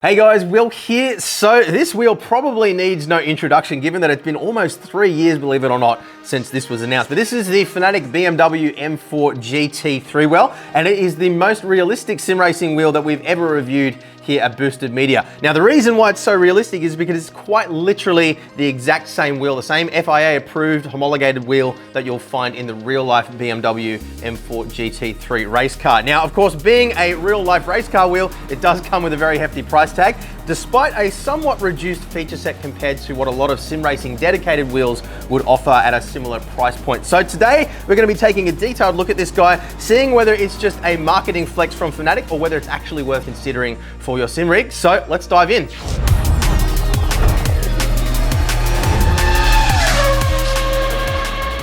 Hey guys, Will here. So this wheel probably needs no introduction given that it's been almost 3 years, believe it or not, since this was announced. But this is the Fanatec BMW M4 GT3 wheel, and it is the most realistic sim racing wheel that we've ever reviewed here at Boosted Media. Now the reason why it's so realistic is because it's quite literally the exact same wheel, the same FIA approved homologated wheel that you'll find in the real life BMW M4 GT3 race car. Now of course, being a real life race car wheel, it does come with a very hefty price tag, despite a somewhat reduced feature set compared to what a lot of sim racing dedicated wheels would offer at a similar price point. So today we're going to be taking a detailed look at this guy, seeing whether it's just a marketing flex from Fanatec or whether it's actually worth considering for your sim rig. So let's dive in.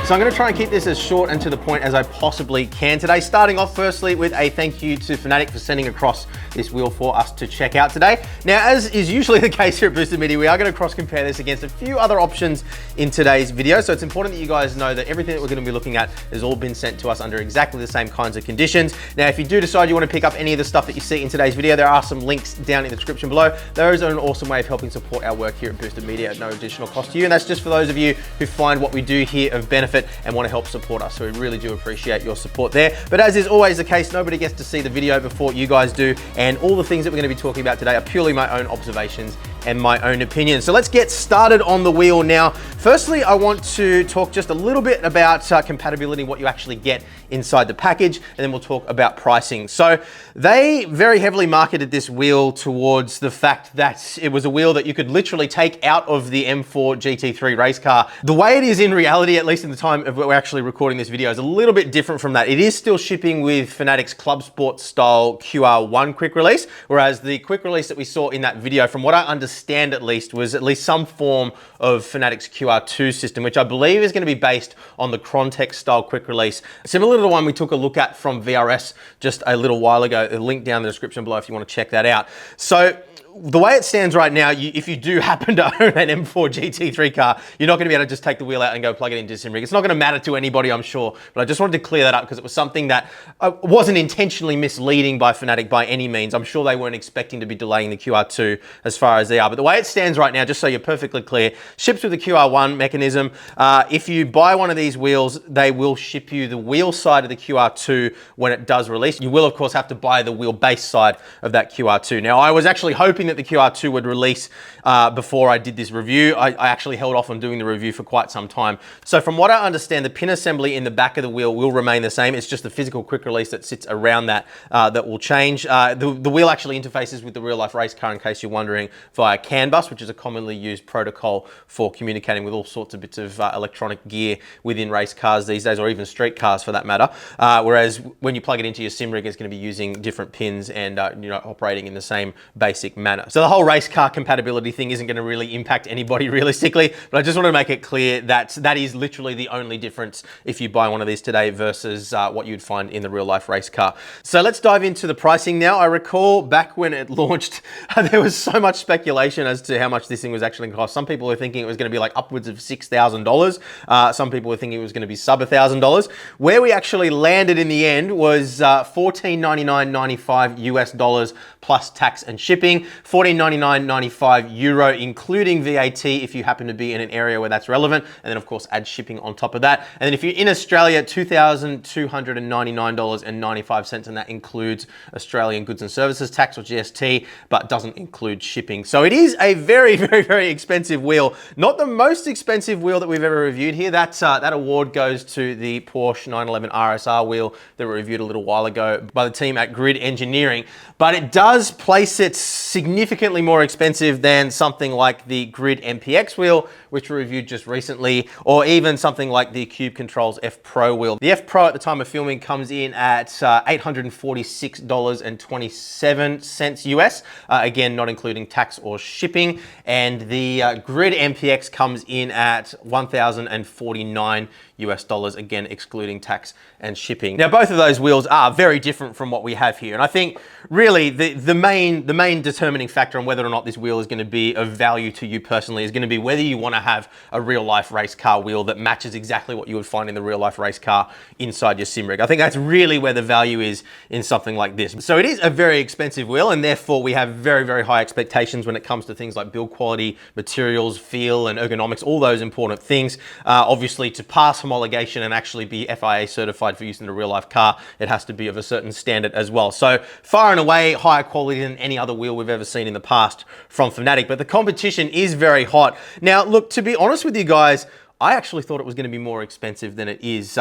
So I'm going to try and keep this as short and to the point as I possibly can today. Starting off firstly with a thank you to Fanatec for sending across this wheel for us to check out today. Now, as is usually the case here at Boosted Media, we are going to cross compare this against a few other options in today's video. So it's important that you guys know that everything that we're going to be looking at has all been sent to us under exactly the same kinds of conditions. Now, if you do decide you want to pick up any of the stuff that you see in today's video, there are some links down in the description below. Those are an awesome way of helping support our work here at Boosted Media at no additional cost to you. And that's just for those of you who find what we do here of benefit and want to help support us. So we really do appreciate your support there. But as is always the case, nobody gets to see the video before you guys do. And all the things that we're going to be talking about today are purely my own observations and my own opinion. So let's get started on the wheel now. Firstly, I want to talk just a little bit about compatibility, what you actually get inside the package, and then we'll talk about pricing. So they very heavily marketed this wheel towards the fact that it was a wheel that you could literally take out of the M4 GT3 race car. The way it is in reality, at least in the time of we're actually recording this video, is a little bit different from that. It is still shipping with Fanatec's Club Sport style QR1 quick release, whereas the quick release that we saw in that video, from what I understand at least, was at least some form of Fanatec's QR2 system, which I believe is going to be based on the Crontex style quick release, similar to the one we took a look at from VRS just a little while ago. A link down in the description below if you want to check that out. So the way it stands right now, if you do happen to own an M4 GT3 car, you're not going to be able to just take the wheel out and go plug it into a sim rig. It's not going to matter to anybody, I'm sure, but I just wanted to clear that up because it was something that wasn't intentionally misleading by Fanatec by any means. I'm sure they weren't expecting to be delaying the QR2 as far as they are, but the way it stands right now, just so you're perfectly clear, ships with the QR1 mechanism. If you buy one of these wheels, they will ship you the wheel side of the QR2 when it does release. You will, of course, have to buy the wheelbase side of that QR2. Now, I was actually hoping that the QR2 would release before I did this review. I actually held off on doing the review for quite some time. So from what I understand, the pin assembly in the back of the wheel will remain the same. It's just the physical quick release that sits around that that will change. The wheel actually interfaces with the real life race car, in case you're wondering, via CAN bus, which is a commonly used protocol for communicating with all sorts of bits of electronic gear within race cars these days, or even street cars for that matter. Whereas when you plug it into your sim rig, it's going to be using different pins and operating in the same basic manner. So the whole race car compatibility thing isn't going to really impact anybody realistically, but I just want to make it clear that that is literally the only difference if you buy one of these today versus what you'd find in the real life race car. So let's dive into the pricing now. I recall back when it launched, there was so much speculation as to how much this thing was actually going to cost. Some people were thinking it was going to be like upwards of $6,000. Some people were thinking it was going to be sub $1,000. Where we actually landed in the end was $1499.95 US plus tax and shipping. €1499.95 including VAT if you happen to be in an area where that's relevant, and then of course add shipping on top of that. And then if you're in Australia, $2,299.95, and that includes Australian goods and services tax, or GST, but doesn't include shipping. So it is a very, very, very expensive wheel. Not the most expensive wheel that we've ever reviewed here. That award goes to the Porsche 911 RSR wheel that we reviewed a little while ago by the team at Grid Engineering, but it does place it significantly more expensive than something like the Grid MPX wheel, which we reviewed just recently, or even something like the Cube Controls F Pro wheel. The F Pro at the time of filming comes in at $846.27 US, again, not including tax or shipping, and the Grid MPX comes in at $1,049 US, again, excluding tax and shipping. Now, both of those wheels are very different from what we have here, and I think really the main determining determining factor on whether or not this wheel is going to be of value to you personally is going to be whether you want to have a real life race car wheel that matches exactly what you would find in the real life race car inside your sim rig. I think that's really where the value is in something like this. So it is a very expensive wheel, and therefore we have very, very high expectations when it comes to things like build quality, materials, feel, and ergonomics, all those important things. Obviously, to pass homologation and actually be FIA certified for use in a real life car, it has to be of a certain standard as well. So far and away, higher quality than any other wheel we've ever seen in the past from Fanatec, but the competition is very hot. Now, look, to be honest with you guys, I actually thought it was going to be more expensive than it is.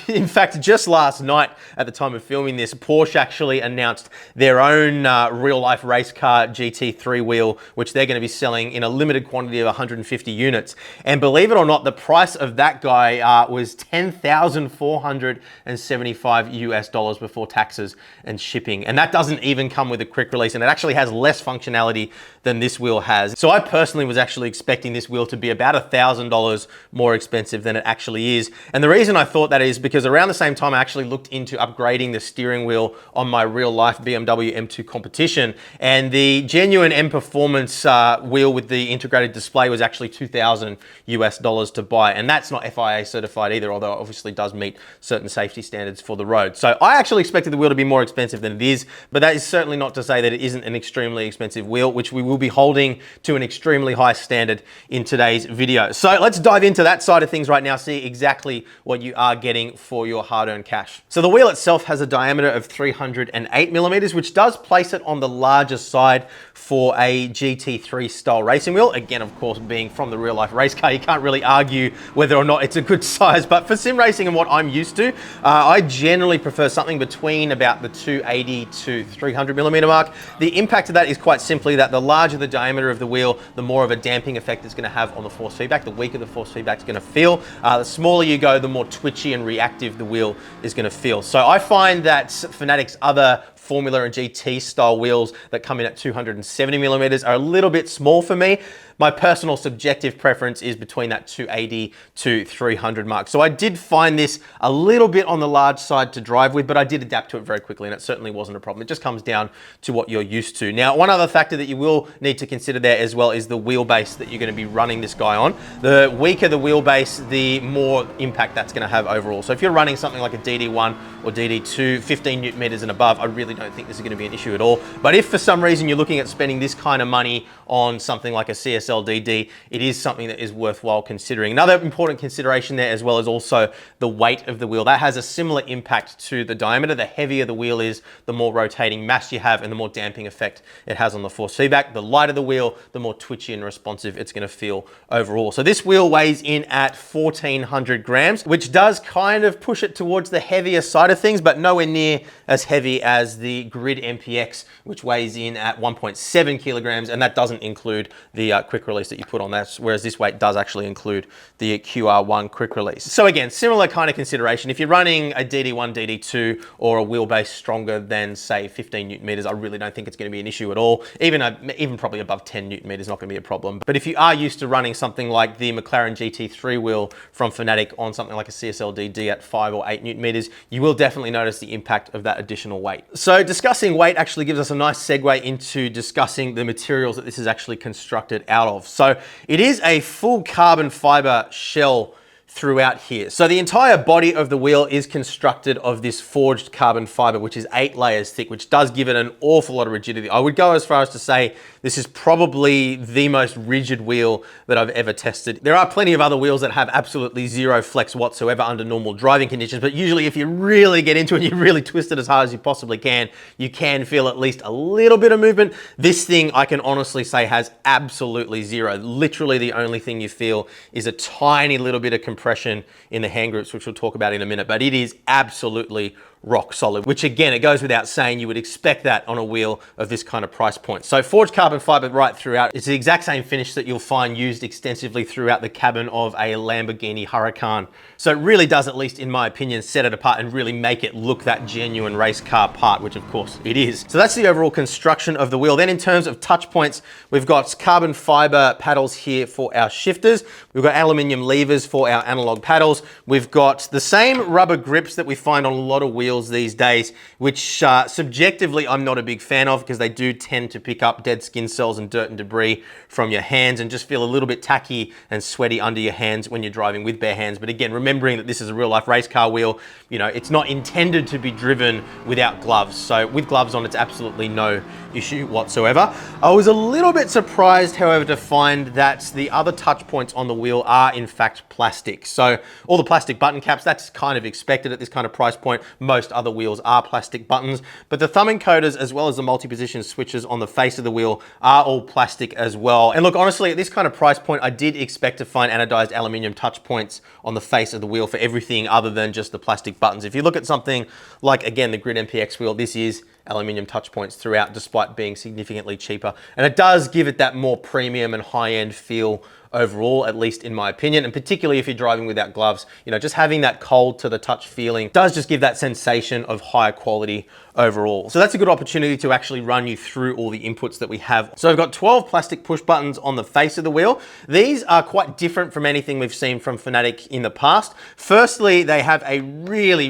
In fact, just last night at the time of filming this, Porsche actually announced their own real-life race car GT3 wheel, which they're going to be selling in a limited quantity of 150 units. And believe it or not, the price of that guy was $10,475 US before taxes and shipping. And that doesn't even come with a quick release, and it actually has less functionality than this wheel has. So I personally was actually expecting this wheel to be about $1,000 more expensive than it actually is. And the reason I thought that is because around the same time I actually looked into upgrading the steering wheel on my real life BMW M2 competition, and the genuine M Performance wheel with the integrated display was actually $2,000 US to buy, and that's not FIA certified either, although it obviously does meet certain safety standards for the road. So I actually expected the wheel to be more expensive than it is, but that is certainly not to say that it isn't an extremely expensive wheel, which we will be holding to an extremely high standard in today's video. So let's dive into that side of things right now, see exactly what you are getting for your hard-earned cash. So the wheel itself has a diameter of 308 millimeters, which does place it on the larger side for a GT3 style racing wheel. Again, of course, being from the real life race car, you can't really argue whether or not it's a good size, but for sim racing and what I'm used to, I generally prefer something between about the 280 to 300 millimeter mark. The impact of that is quite simply that the larger the diameter of the wheel, the more of a damping effect it's going to have on the force feedback, the weaker the force feedback is going to feel. The smaller you go, the more twitchy and reactive the wheel is going to feel. So I find that Fanatec's other Formula and GT style wheels that come in at 270 millimeters are a little bit small for me. My personal subjective preference is between that 280 to 300 mark. So I did find this a little bit on the large side to drive with, but I did adapt to it very quickly, and it certainly wasn't a problem. It just comes down to what you're used to. Now, one other factor that you will need to consider there as well is the wheelbase that you're going to be running this guy on. The weaker the wheelbase, the more impact that's going to have overall. So if you're running something like a DD1 or DD2, 15 Newton meters and above, I really don't think this is going to be an issue at all. But if for some reason you're looking at spending this kind of money on something like a CSL-DD, it is something that is worthwhile considering. Another important consideration there as well is also the weight of the wheel. That has a similar impact to the diameter. The heavier the wheel is, the more rotating mass you have and the more damping effect it has on the force feedback. The lighter the wheel, the more twitchy and responsive it's going to feel overall. So this wheel weighs in at 1,400 grams, which does kind of push it towards the heavier side of things, but nowhere near as heavy as the Grid MPX, which weighs in at 1.7 kilograms, and that doesn't include the quick release that you put on that, whereas this weight does actually include the QR1 quick release. So again, similar kind of consideration. If you're running a DD1, DD2, or a wheelbase stronger than, say, 15 Newton meters, I really don't think it's going to be an issue at all. Even probably above 10 Newton meters, not going to be a problem. But if you are used to running something like the McLaren GT3 wheel from Fanatec on something like a CSL-DD at 5 or 8 Newton meters, you will definitely notice the impact of that additional weight. So discussing weight actually gives us a nice segue into discussing the materials that this is actually constructed out of. So it is a full carbon fiber shell throughout here. So the entire body of the wheel is constructed of this forged carbon fiber, which is 8 layers thick, which does give it an awful lot of rigidity. I would go as far as to say this is probably the most rigid wheel that I've ever tested. There are plenty of other wheels that have absolutely zero flex whatsoever under normal driving conditions, but usually if you really get into it, you really twist it as hard as you possibly can, you can feel at least a little bit of movement. This thing, I can honestly say, has absolutely zero. Literally the only thing you feel is a tiny little bit of compression in the hand groups, which we'll talk about in a minute, but it is absolutely rock solid, which again, it goes without saying, you would expect that on a wheel of this kind of price point. So forged carbon fiber right throughout. It's the exact same finish that you'll find used extensively throughout the cabin of a Lamborghini Huracan. So it really does, at least in my opinion, set it apart and really make it look that genuine race car part, which of course it is. So that's the overall construction of the wheel. Then in terms of touch points, we've got carbon fiber paddles here for our shifters. We've got aluminium levers for our analog paddles. We've got the same rubber grips that we find on a lot of wheels wheels these days, which subjectively I'm not a big fan of because they do tend to pick up dead skin cells and dirt and debris from your hands and just feel a little bit tacky and sweaty under your hands when you're driving with bare hands. But again, remembering that this is a real life race car wheel, you know, it's not intended to be driven without gloves. So with gloves on, it's absolutely no issue whatsoever. I was a little bit surprised, however, to find that the other touch points on the wheel are in fact plastic. So all the plastic button caps, that's kind of expected at this kind of price point. Most other wheels are plastic buttons, but the thumb encoders as well as the multi-position switches on the face of the wheel are all plastic as well. And look, honestly, at this kind of price point, I did expect to find anodized aluminium touch points on the face of the wheel for everything other than just the plastic buttons. If you look at something like, again, the Grid MPX wheel, this is aluminium touch points throughout, despite being significantly cheaper. And it does give it that more premium and high-end feel overall, at least in my opinion, and particularly if you're driving without gloves, you know, just having that cold to the touch feeling does just give that sensation of higher quality overall. So that's a good opportunity to actually run you through all the inputs that we have. So I've got 12 plastic push buttons on the face of the wheel. These are quite different from anything we've seen from Fanatec in the past. Firstly, they have a really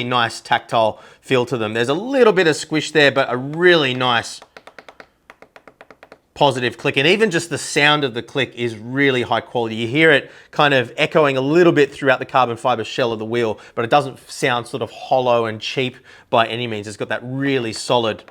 nice tactile feel to them. There's a little bit of squish there, but a really nice positive click, and even just the sound of the click is really high quality. You hear it kind of echoing a little bit throughout the carbon fiber shell of the wheel, but it doesn't sound sort of hollow and cheap by any means. It's got that really solid,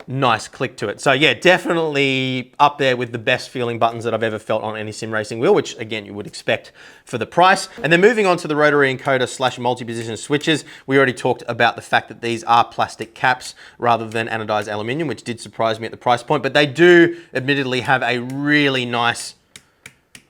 nice click to it. So yeah, definitely up there with the best feeling buttons that I've ever felt on any sim racing wheel, which again, you would expect for the price. And then moving on to the rotary encoder slash multi-position switches, we already talked about the fact that these are plastic caps rather than anodized aluminium, which did surprise me at the price point, but they do admittedly have a really nice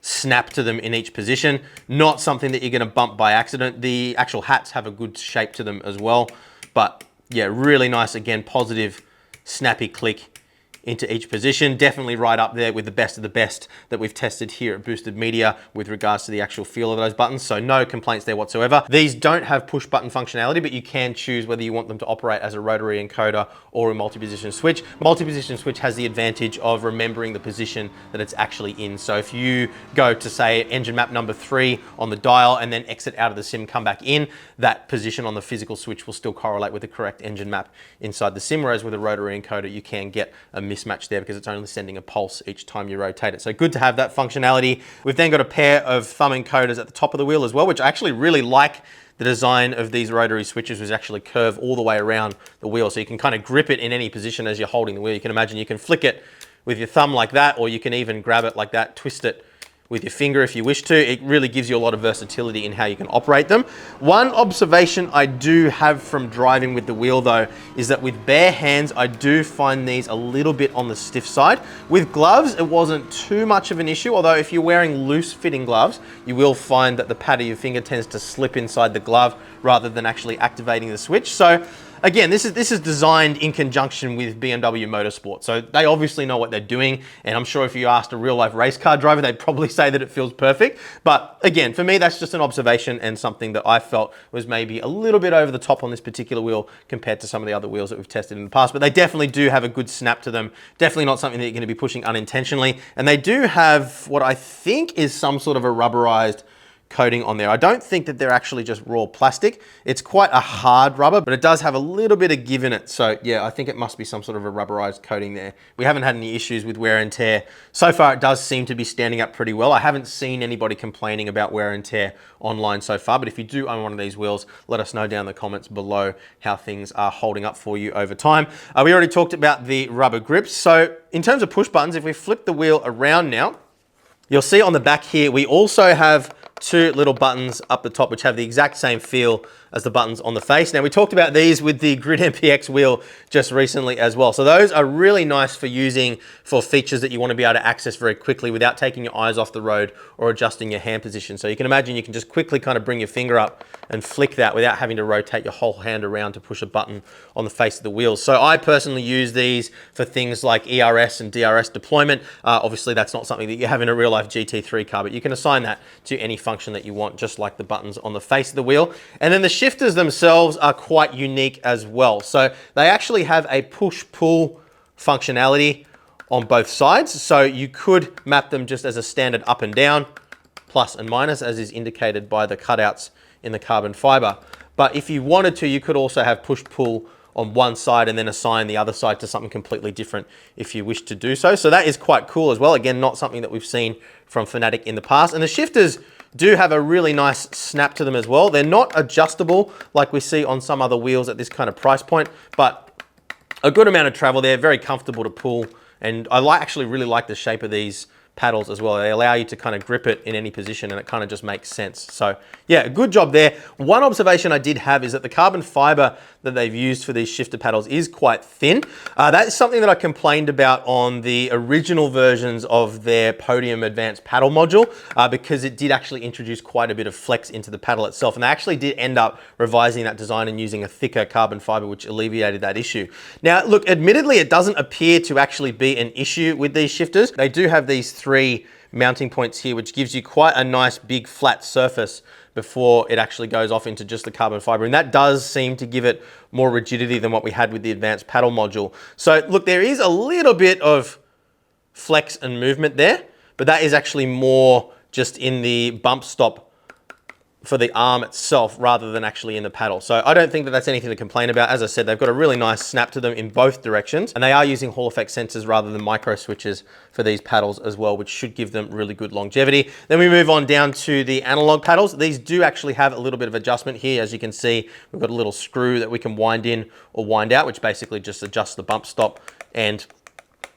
snap to them in each position. Not something that you're gonna bump by accident. The actual hats have a good shape to them as well, but yeah, really nice, again, positive, snappy click into each position. Definitely right up there with the best of the best that we've tested here at Boosted Media with regards to the actual feel of those buttons. So no complaints there whatsoever. These don't have push button functionality, but you can choose whether you want them to operate as a rotary encoder or a multi-position switch. Multi-position switch has the advantage of remembering the position that it's actually in. So if you go to, say, engine map number 3 on the dial and then exit out of the sim, come back in, that position on the physical switch will still correlate with the correct engine map inside the sim, whereas with a rotary encoder, you can get a mismatch there because it's only sending a pulse each time you rotate it. So good to have that functionality. We've then got a pair of thumb encoders at the top of the wheel as well, which I actually really like. The design of these rotary switches was actually curve all the way around the wheel, so you can kind of grip it in any position as you're holding the wheel. You can imagine you can flick it with your thumb like that, or you can even grab it like that, twist it with your finger if you wish to. It really gives you a lot of versatility in how you can operate them. One observation I do have from driving with the wheel though, is that with bare hands, I do find these a little bit on the stiff side. With gloves, it wasn't too much of an issue, although if you're wearing loose fitting gloves, you will find that the pad of your finger tends to slip inside the glove rather than actually activating the switch. So again, this is designed in conjunction with BMW Motorsport. So they obviously know what they're doing. And I'm sure if you asked a real life race car driver, they'd probably say that it feels perfect. But again, for me, that's just an observation and something that I felt was maybe a little bit over the top on this particular wheel compared to some of the other wheels that we've tested in the past. But they definitely do have a good snap to them. Definitely not something that you're going to be pushing unintentionally. And they do have what I think is some sort of a rubberized coating on there. I don't think that they're actually just raw plastic. It's quite a hard rubber, but it does have a little bit of give in it. So yeah, I think it must be some sort of a rubberized coating there. We haven't had any issues with wear and tear. So far, it does seem to be standing up pretty well. I haven't seen anybody complaining about wear and tear online so far, but if you do own one of these wheels, let us know down in the comments below how things are holding up for you over time. We already talked about the rubber grips. So in terms of push buttons, if we flip the wheel around now, you'll see on the back here, we also have 2 little buttons up the top, which have the exact same feel as the buttons on the face. Now, we talked about these with the Grid MPX wheel just recently as well. So those are really nice for using for features that you want to be able to access very quickly without taking your eyes off the road or adjusting your hand position. So you can imagine you can just quickly kind of bring your finger up and flick that without having to rotate your whole hand around to push a button on the face of the wheels. So I personally use these for things like ERS and DRS deployment. Obviously, that's not something that you have in a real life GT3 car, but you can assign that to any function that you want, just like the buttons on the face of the wheel. And then the shifters themselves are quite unique as well. So they actually have a push-pull functionality on both sides. So you could map them just as a standard up and down, plus and minus, as is indicated by the cutouts in the carbon fiber. but if you wanted to, you could also have push-pull on one side and then assign the other side to something completely different if you wish to do so. So that is quite cool as well. Again, not something that we've seen from Fanatec in the past. And the shifters do have a really nice snap to them as well. They're not adjustable like we see on some other wheels at this kind of price point, but a good amount of travel there, very comfortable to pull. And I actually really like the shape of these paddles as well. They allow you to kind of grip it in any position, and it kind of just makes sense. So yeah, good job there. One observation I did have is that the carbon fiber that they've used for these shifter paddles is quite thin. That is something that I complained about on the original versions of their Podium Advanced paddle module, because it did actually introduce quite a bit of flex into the paddle itself. And they actually did end up revising that design and using a thicker carbon fiber, which alleviated that issue. Now, look, admittedly, it doesn't appear to actually be an issue with these shifters. They do have these 3 mounting points here, which gives you quite a nice big flat surface before it actually goes off into just the carbon fiber. And that does seem to give it more rigidity than what we had with the advanced paddle module. So look, there is a little bit of flex and movement there, but that is actually more just in the bump stop for the arm itself rather than actually in the paddle. So I don't think that that's anything to complain about. As I said, they've got a really nice snap to them in both directions, and they are using Hall effect sensors rather than micro switches for these paddles as well, which should give them really good longevity. Then we move on down to the analog paddles. These do actually have a little bit of adjustment here. As you can see, we've got a little screw that we can wind in or wind out, which basically just adjusts the bump stop, and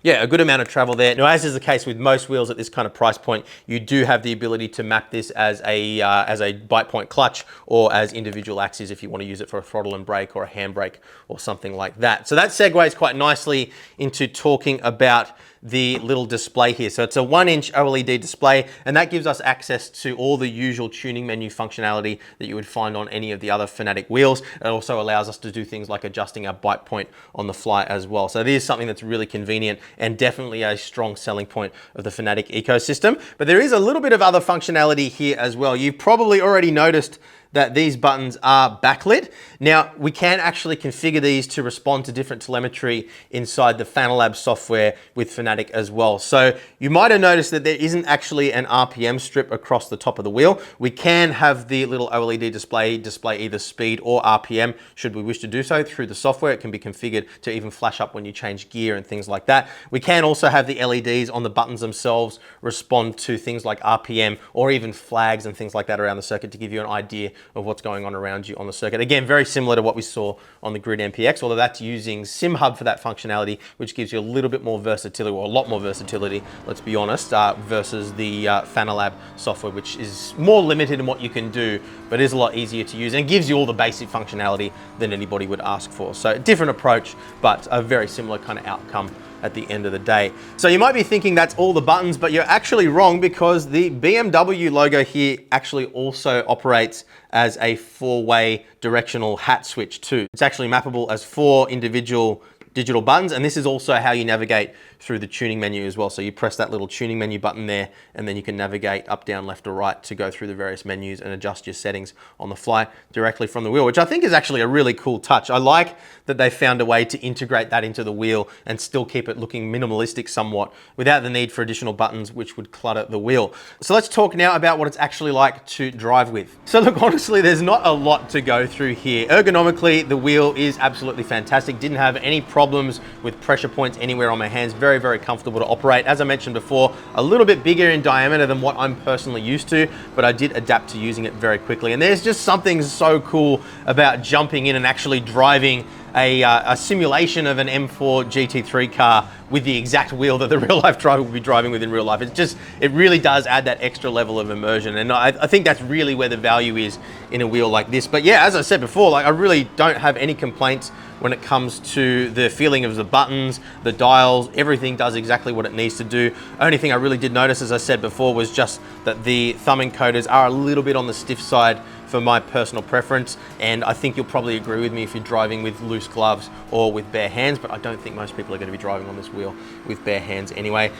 yeah, a good amount of travel there. Now, as is the case with most wheels at this kind of price point, you do have the ability to map this as a bite point clutch or as individual axes if you want to use it for a throttle and brake or a handbrake or something like that. So that segues quite nicely into talking about the little display here. So it's a 1-inch OLED display, and that gives us access to all the usual tuning menu functionality that you would find on any of the other Fanatec wheels. It also allows us to do things like adjusting our bite point on the fly as well. So it is something that's really convenient and definitely a strong selling point of the Fanatec ecosystem. But there is a little bit of other functionality here as well. You've probably already noticed that these buttons are backlit. Now, we can actually configure these to respond to different telemetry inside the Fanalab software with Fanatec as well. So you might have noticed that there isn't actually an RPM strip across the top of the wheel. We can have the little OLED display either speed or RPM should we wish to do so through the software. It can be configured to even flash up when you change gear and things like that. We can also have the LEDs on the buttons themselves respond to things like RPM or even flags and things like that around the circuit to give you an idea of what's going on around you on the circuit. Again, very similar to what we saw on the Grid MPX, although that's using SimHub for that functionality, which gives you a little bit more versatility, or a lot more versatility, let's be honest, versus the Fanalab software, which is more limited in what you can do, but is a lot easier to use and gives you all the basic functionality than anybody would ask for. So different approach, but a very similar kind of outcome at the end of the day. So you might be thinking that's all the buttons, but you're actually wrong, because the BMW logo here actually also operates as a 4-way directional hat switch too. It's actually mappable as 4 individual digital buttons, and this is also how you navigate through the tuning menu as well. So you press that little tuning menu button there, and then you can navigate up, down, left or right to go through the various menus and adjust your settings on the fly directly from the wheel, which I think is actually a really cool touch. I like that they found a way to integrate that into the wheel and still keep it looking minimalistic somewhat without the need for additional buttons which would clutter the wheel. So let's talk now about what it's actually like to drive with. So look, honestly, there's not a lot to go through here. Ergonomically, the wheel is absolutely fantastic. Didn't have any problems with pressure points anywhere on my hands. Very, very comfortable to operate. As I mentioned before, a little bit bigger in diameter than what I'm personally used to, but I did adapt to using it very quickly. And there's just something so cool about jumping in and actually driving a simulation of an M4 GT3 car with the exact wheel that the real life driver will be driving with in real life. It really does add that extra level of immersion. And I think that's really where the value is in a wheel like this. But yeah, as I said before, like, I really don't have any complaints when it comes to the feeling of the buttons, the dials, everything does exactly what it needs to do. Only thing I really did notice, as I said before, was just that the thumb encoders are a little bit on the stiff side for my personal preference, and I think you'll probably agree with me if you're driving with loose gloves or with bare hands, but I don't think most people are going to be driving on this wheel with bare hands anyway.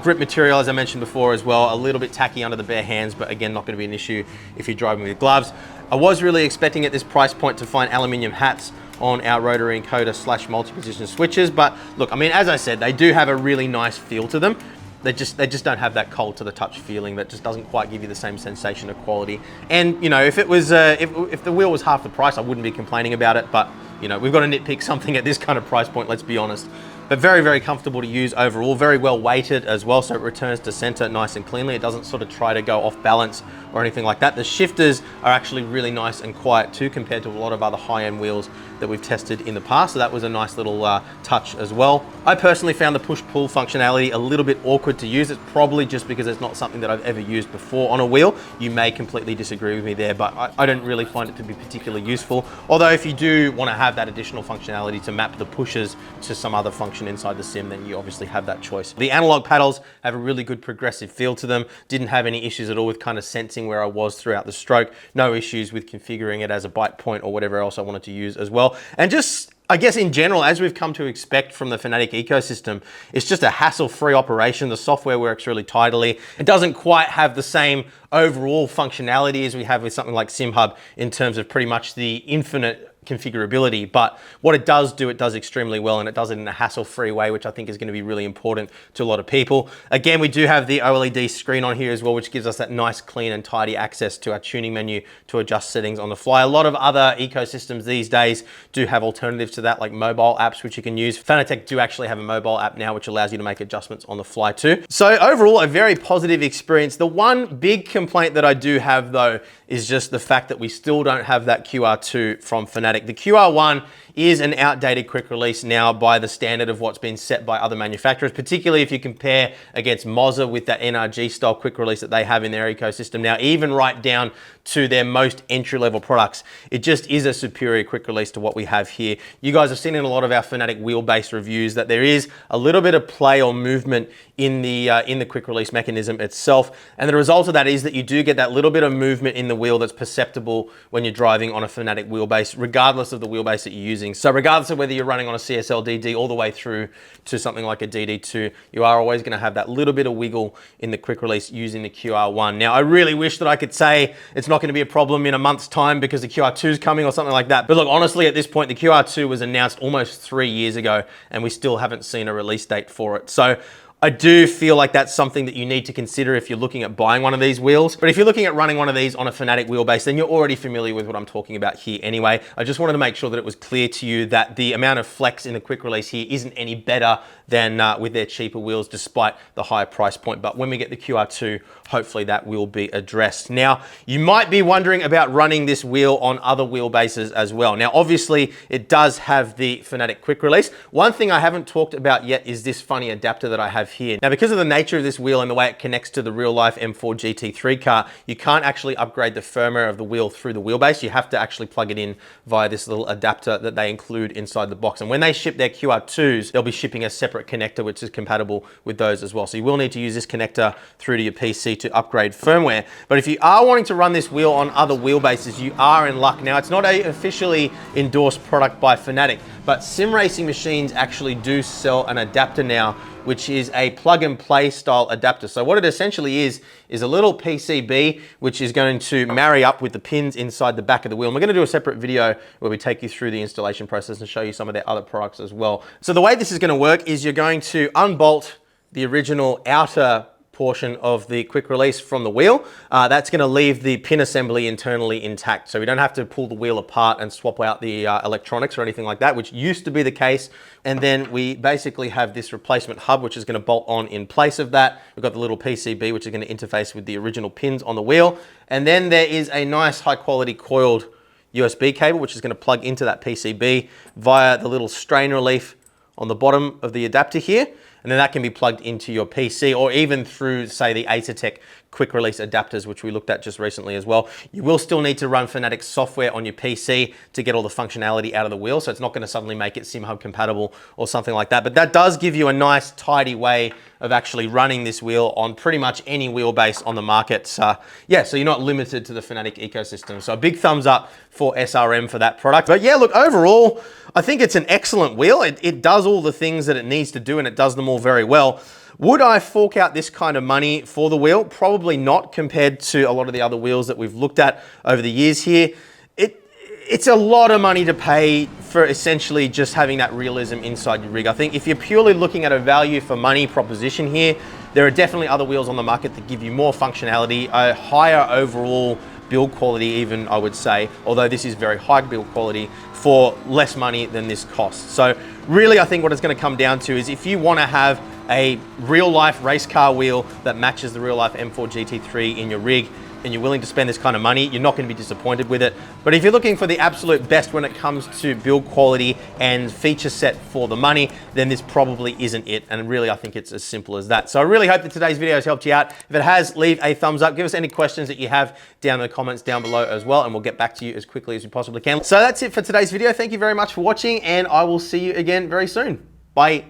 Grip material, as I mentioned before as well, a little bit tacky under the bare hands, but again, not going to be an issue if you're driving with gloves. I was really expecting at this price point to find aluminium hats on our rotary encoder / multi-position switches, but look, I mean, as I said, they do have a really nice feel to them. they just don't have that cold to the touch feeling. That just doesn't quite give you the same sensation of quality. And you know, if it was if the wheel was half the price, I wouldn't be complaining about it. But you know, we've got to nitpick something at this kind of price point, let's be honest. But very, very comfortable to use overall, very well weighted as well, so it returns to center nice and cleanly. It doesn't sort of try to go off balance or anything like that. The shifters are actually really nice and quiet too, compared to a lot of other high-end wheels that we've tested in the past, so that was a nice little touch as well. I personally found the push-pull functionality a little bit awkward to use. It's probably just because it's not something that I've ever used before on a wheel. You may completely disagree with me there, but I don't really find it to be particularly useful. Although if you do want to have that additional functionality to map the pushes to some other function inside the sim, then you obviously have that choice. The analog paddles have a really good progressive feel to them. Didn't have any issues at all with kind of sensing where I was throughout the stroke. No issues with configuring it as a bite point or whatever else I wanted to use as well. And just, I guess in general, as we've come to expect from the Fanatec ecosystem, it's just a hassle-free operation. The software works really tidily. It doesn't quite have the same overall functionality as we have with something like SimHub in terms of pretty much the infinite configurability, but what it does do, it does extremely well, and it does it in a hassle-free way, which I think is going to be really important to a lot of people. Again, we do have the OLED screen on here as well, which gives us that nice, clean and tidy access to our tuning menu to adjust settings on the fly. A lot of other ecosystems these days do have alternatives to that, like mobile apps, which you can use. Fanatec do actually have a mobile app now, which allows you to make adjustments on the fly too. So overall, a very positive experience. The one big complaint that I do have though is just the fact that we still don't have that QR2 from Fanatec. The QR1 is an outdated quick release now by the standard of what's been set by other manufacturers, particularly if you compare against Moza with that NRG style quick release that they have in their ecosystem now, even right down to their most entry-level products. It just is a superior quick release to what we have here. You guys have seen in a lot of our Fanatec wheelbase reviews that there is a little bit of play or movement in the quick release mechanism itself, and the result of that is that you do get that little bit of movement in the wheel that's perceptible when you're driving on a Fanatec wheelbase, regardless of the wheelbase that you're using. So regardless of whether you're running on a CSL DD all the way through to something like a DD2, you are always going to have that little bit of wiggle in the quick release using the QR1. Now, I really wish that I could say it's not going to be a problem in a month's time because the QR2 is coming or something like that. But look, honestly, at this point, the QR2 was announced almost 3 years ago, and we still haven't seen a release date for it. So I do feel like that's something that you need to consider if you're looking at buying one of these wheels. But if you're looking at running one of these on a Fanatec wheelbase, then you're already familiar with what I'm talking about here anyway. I just wanted to make sure that it was clear to you that the amount of flex in the quick release here isn't any better than with their cheaper wheels, despite the higher price point. But when we get the QR2, hopefully that will be addressed. Now, you might be wondering about running this wheel on other wheelbases as well. Now, obviously, it does have the Fanatec quick release. One thing I haven't talked about yet is this funny adapter that I have here. Now, because of the nature of this wheel and the way it connects to the real-life M4 GT3 car, you can't actually upgrade the firmware of the wheel through the wheelbase. You have to actually plug it in via this little adapter that they include inside the box. And when they ship their QR2s, they'll be shipping a separate connector which is compatible with those as well. So you will need to use this connector through to your PC to upgrade firmware. But if you are wanting to run this wheel on other wheelbases, you are in luck. Now, it's not an officially endorsed product by Fanatec, but sim racing machines actually do sell an adapter now, which is a plug and play style adapter. So what it essentially is a little PCB, which is going to marry up with the pins inside the back of the wheel. And we're gonna do a separate video where we take you through the installation process and show you some of their other products as well. So the way this is gonna work is you're going to unbolt the original outer portion of the quick release from the wheel. That's going to leave the pin assembly internally intact. So we don't have to pull the wheel apart and swap out the electronics or anything like that, which used to be the case. And then we basically have this replacement hub, which is going to bolt on in place of that. We've got the little PCB, which is going to interface with the original pins on the wheel. And then there is a nice high quality coiled USB cable, which is going to plug into that PCB via the little strain relief on the bottom of the adapter here. And then that can be plugged into your PC or even through, say, the Acertec quick release adapters, which we looked at just recently as well. You will still need to run Fanatec software on your PC to get all the functionality out of the wheel. So it's not going to suddenly make it SimHub compatible or something like that. But that does give you a nice, tidy way of actually running this wheel on pretty much any wheelbase on the market. Yeah, so you're not limited to the Fanatec ecosystem. So a big thumbs up for SRM for that product. But yeah, look, overall, I think it's an excellent wheel. It does all the things that it needs to do, and it does them all very well. Would I fork out this kind of money for the wheel? Probably not, compared to a lot of the other wheels that we've looked at over the years here. It's a lot of money to pay for essentially just having that realism inside your rig. I think if you're purely looking at a value for money proposition here, There are definitely other wheels on the market that give you more functionality, a higher overall build quality even, I would say, although this is very high build quality for less money than this costs. So really, I think what it's going to come down to is if you want to have a real life race car wheel that matches the real life M4 GT3 in your rig, and you're willing to spend this kind of money, you're not going to be disappointed with it. But if you're looking for the absolute best when it comes to build quality and feature set for the money, then this probably isn't it. And really, I think it's as simple as that. So I really hope that today's video has helped you out. If it has, leave a thumbs up. Give us any questions that you have down in the comments down below as well, and we'll get back to you as quickly as we possibly can. So that's it for today's video. Thank you very much for watching, and I will see you again very soon. Bye.